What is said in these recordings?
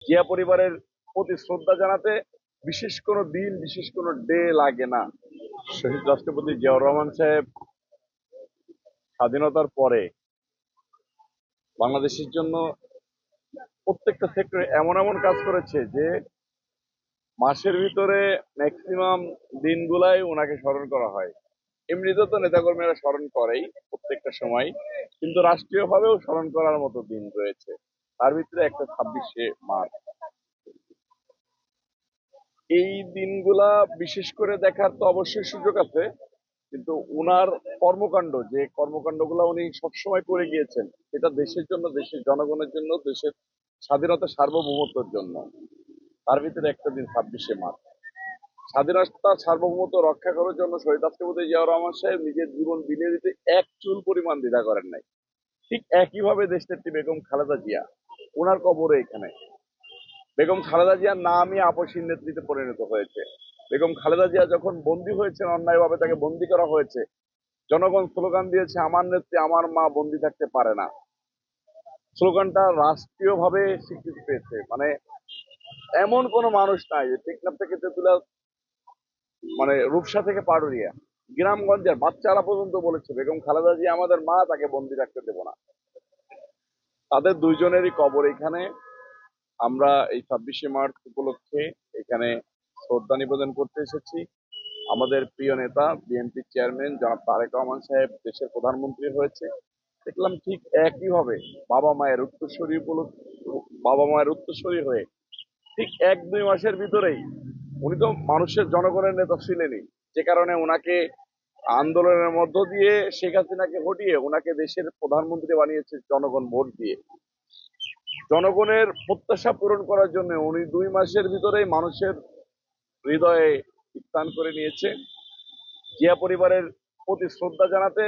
জিয়া পরিবারের প্রতি শ্রদ্ধা জানাতে বিশেষ কোনো দিন, বিশেষ কোনো ডে লাগে না। শহীদ রাষ্ট্রপতি জিয়াউর রহমান সাহেব স্বাধীনতার পরে বাংলাদেশের জন্য প্রত্যেকটা সেক্টরে এমন এমন কাজ করেছে যে মাসের ভিতরে ম্যাক্সিমাম দিনগুলাই ওনাকে স্মরণ করা হয়। এমনিতে তো নেতাকর্মীরা স্মরণ করেই প্রত্যেকটা সময়, কিন্তু রাষ্ট্রীয়ভাবেও স্মরণ করার মতো দিন রয়েছে। তার ভিতরে একটা 26শে মার্চ। এই দিনগুলা বিশেষ করে দেখার তো অবশ্যই সুযোগ আছে, কিন্তু উনার কর্মকাণ্ড, যে কর্মকাণ্ডগুলো উনি সবসময় করে গিয়েছেন, এটা দেশের জন্য, দেশের জনগণের জন্য, দেশের স্বাধীনতা সার্বভৌমত্বের জন্য। তার ভিতরে একটা দিন 26শে মার্চ। স্বাধীনতা সার্বভৌমত্ব রক্ষা করার জন্য শহীদ রাষ্ট্রপতি জিয়াউর রহমান সাহেব নিজের জীবন বিলিয়ে দিতে এক চুল পরিমাণ দ্বিধা করেন নাই। ঠিক একইভাবে দেশনেত্রী বেগম খালেদা জিয়া, ওনার কবরে এখানে বেগম খালেদা জিয়ার নামই আপসীর নেতৃত্বে পরিণত হয়েছে। বেগম খালেদা জিয়া যখন বন্দী হয়েছেন, অন্যায়ভাবে তাকে বন্দী করা হয়েছে, জনগণ স্লোগান দিয়েছে, আমার নেত্রী, আমার মা বন্দী থাকতে পারে না। স্লোগানটা রাষ্ট্রীয়ভাবে স্বীকৃতি পেয়েছে। মানে এমন কোন মানুষ নাই যে টেকনাফ থেকে তেঁতুলিয়া, মানে রূপসা থেকে পাটুরিয়া, গ্রামগঞ্জের বাচ্চারা পর্যন্ত বলেছে বেগম খালেদা জিয়া আমাদের মা, তাকে বন্দী রাখতে দেব না। তাদের দুইজনেরই কবর এখানে। আমরা এই 26শে মার্চ উপলক্ষে এখানে শ্রদ্ধা নিবেদন করতে এসেছি। আমাদের প্রিয় নেতা বিএনপি চেয়ারম্যান জনাব তারেক রহমান সাহেব দেশের প্রধানমন্ত্রী হয়েছে। দেখলাম ঠিক একইভাবে বাবা মায়ের উত্তরসূরি উপলক্ষে, বাবা মায়ের উত্তরসূরি হয়ে ঠিক 1-2 মাসের ভিতরেই, উনি তো মানুষের জনগণের নেতা ছিলেনই, যে কারণে ওনাকে আন্দোলনের মধ্য দিয়ে শেখ হাসিনাকে হটিয়ে ওনাকে দেশের প্রধানমন্ত্রী বানিয়েছে জনগণ ভোট দিয়ে। জনগণের প্রত্যাশা পূরণ করার জন্য উনি 2 মাসের ভিতরেই মানুষের হৃদয়ে স্থান করে নিয়েছে। জিয়া পরিবারের প্রতি শ্রদ্ধা জানাতে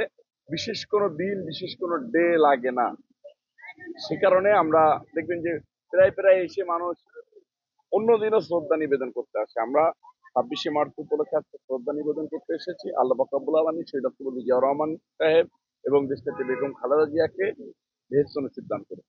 বিশেষ কোনো দিন, বিশেষ কোনো ডে লাগে না। সে কারণে আমরা দেখবেন যে প্রায় প্রায় এসে মানুষ অন্য দিনও শ্রদ্ধা নিবেদন করতে আসে। আমরা 26শে মার্চ উপলক্ষে আজকে শ্রদ্ধা নিবেদন করতে এসেছি। আল্লাহ পাক রব্বুল আলামিন শহীদ রাষ্ট্রপতি জিয়াউর রহমান সাহেব এবং দেশনেত্রী বেগম খালেদা জিয়াকে বেহেশত নসিব দান করুন।